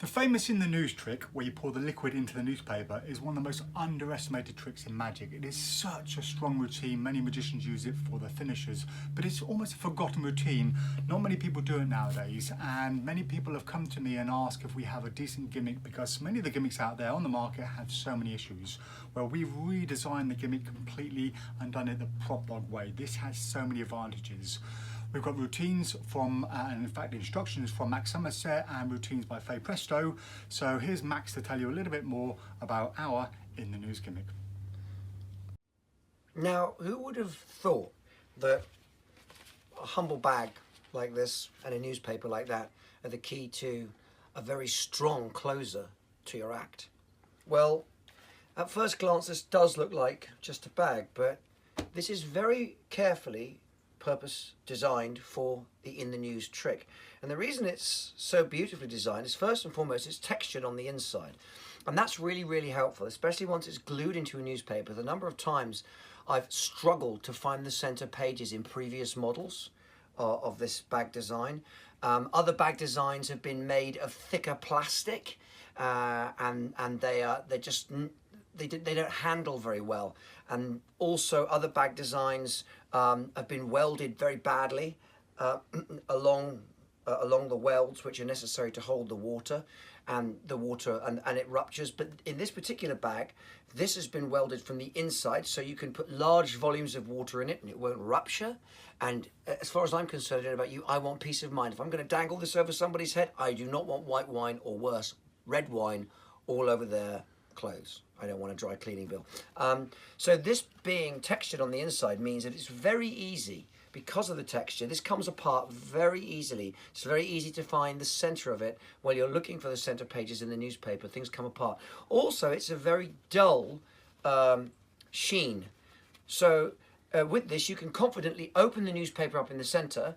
The famous in the news trick, where you pour the liquid into the newspaper, is one of the most underestimated tricks in magic. It is such a strong routine. Many magicians use it for their finishes, but it's almost a forgotten routine. Not many people do it nowadays, and many people have come to me and asked if we have a decent gimmick, because many of the gimmicks out there on the market have so many issues. Well, we've redesigned the gimmick completely and done it the PropDog way. This has so many advantages. We've got routines from, and in fact instructions from Max Somerset and routines by Faye Presto. So here's Max to tell you a little bit more about our In the News gimmick. Now, who would have thought that a humble bag like this and a newspaper like that are the key to a very strong closer to your act? Well, at first glance this does look like just a bag, but this is very carefully purpose designed for the In the News trick. And the reason it's so beautifully designed is, first and foremost, it's textured on the inside. And that's really, really helpful, especially once it's glued into a newspaper. The number of times I've struggled to find the center pages in previous models of this bag design. Other bag designs have been made of thicker plastic, and they don't handle very well. And also other bag designs have been welded very badly along the welds which are necessary to hold the water, and it ruptures. But in this particular bag, this has been welded from the inside, so you can put large volumes of water in it and it won't rupture. And as far as I'm concerned, I don't know about you, I want peace of mind. If I'm going to dangle this over somebody's head, I do not want white wine, or worse, red wine, all over their clothes. I don't want a dry cleaning bill. So this being textured on the inside means that it's very easy, because of the texture. This comes apart very easily. It's very easy to find the center of it while you're looking for the center pages in the newspaper. Things come apart. Also, it's a very dull sheen. So with this, you can confidently open the newspaper up in the center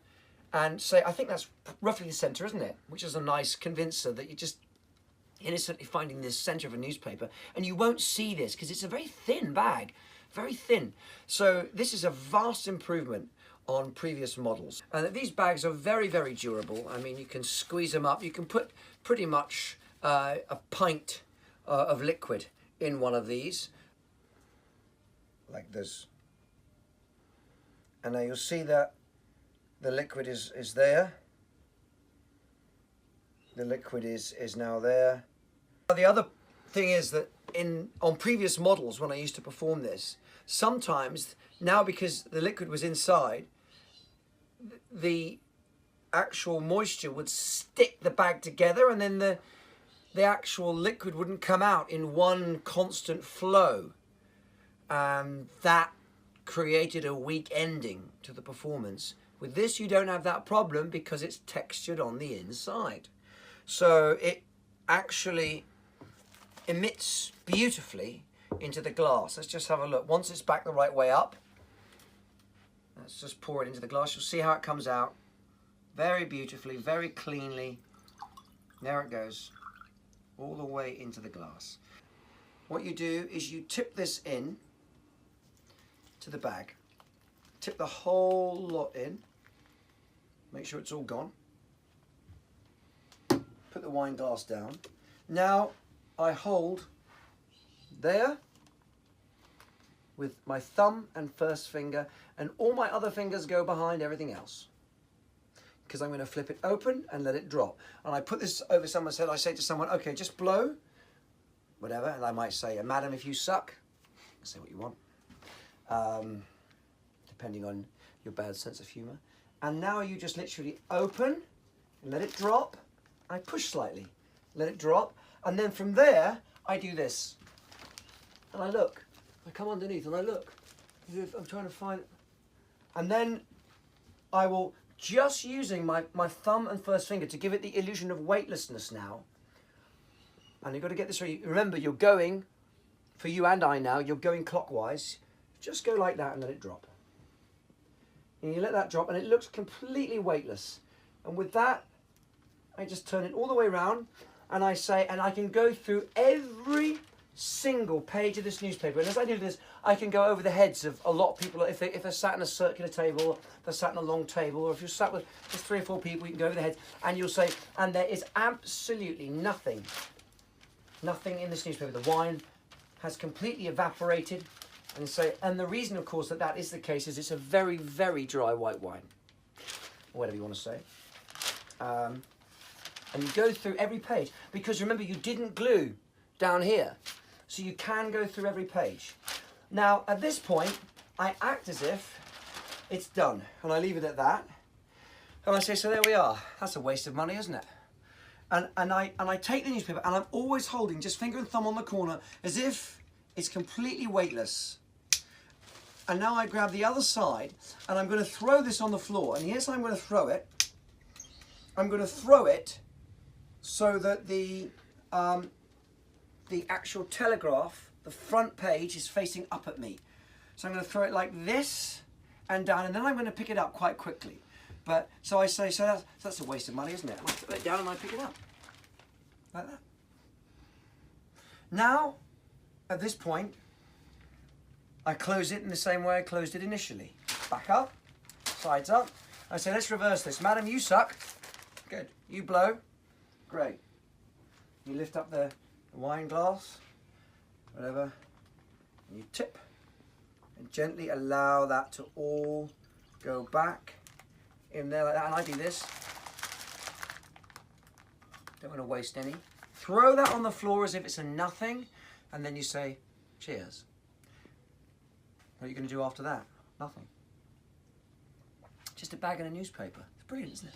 and say, I think that's roughly the center, isn't it? Which is a nice convincer that you just innocently finding the center of a newspaper, and you won't see this because it's a very thin bag, very thin. So this is a vast improvement on previous models, and these bags are very, very durable. I mean, you can squeeze them up. You can put pretty much a pint of liquid in one of these, like this, and now you'll see that the liquid is there. The liquid is now there. The other thing is that on previous models, when I used to perform this, sometimes now, because the liquid was inside, the actual moisture would stick the bag together, and then the actual liquid wouldn't come out in one constant flow, and that created a weak ending to the performance. With this, you don't have that problem because it's textured on the inside. So it actually emits beautifully into the glass. Let's just have a look. Once it's back the right way up, let's just pour it into the glass. You'll see how it comes out very beautifully, very cleanly. There it goes, all the way into the glass. What you do is you tip this in to the bag. Tip the whole lot in. Make sure it's all gone. Put the wine glass down. Now I hold there with my thumb and first finger, and all my other fingers go behind everything else, because I'm going to flip it open and let it drop. And I put this over someone's head. I say to someone, okay, just blow, whatever. And I might say, madam, if you suck, say what you want, depending on your bad sense of humor. And now you just literally open and let it drop. I push slightly, let it drop, and then from there I do this, and I look. I come underneath and I look, as if I'm trying to find it. And then I will, just using my thumb and first finger to give it the illusion of weightlessness now. And you've got to get this right. Remember, you're going, for you and I now, you're going clockwise. Just go like that and let it drop. And you let that drop, and it looks completely weightless. And with that, I just turn it all the way around, and I say, and I can go through every single page of this newspaper. And as I do this, I can go over the heads of a lot of people. If they're sat in a circular table, if they're sat in a long table, or if you're sat with just 3 or 4 people, you can go over the heads and you'll say, and there is absolutely nothing in this newspaper. The wine has completely evaporated. And say, and the reason, of course, that is the case is it's a very, very dry white wine, or whatever you want to say. And you go through every page, because remember, you didn't glue down here. So you can go through every page. Now, at this point, I act as if it's done, and I leave it at that. And I say, so there we are. That's a waste of money, isn't it? And I take the newspaper, and I'm always holding just finger and thumb on the corner, as if it's completely weightless. And now I grab the other side, and I'm going to throw this on the floor. And here's how I'm going to throw it. I'm going to throw it so that the actual Telegraph, the front page, is facing up at me. So I'm going to throw it like this and down, and then I'm going to pick it up quite quickly. But so I say, so that's a waste of money, isn't it? And I throw it down and I pick it up like that. Now, at this point, I close it in the same way I closed it initially. Back up, sides up. I say, let's reverse this. Madam, you suck. Good. You blow. Great. You lift up the wine glass, whatever, and you tip and gently allow that to all go back in there like that. And I do this. Don't want to waste any. Throw that on the floor as if it's a nothing, and then you say, cheers. What are you going to do after that? Nothing. Just a bag and a newspaper. It's brilliant, isn't it?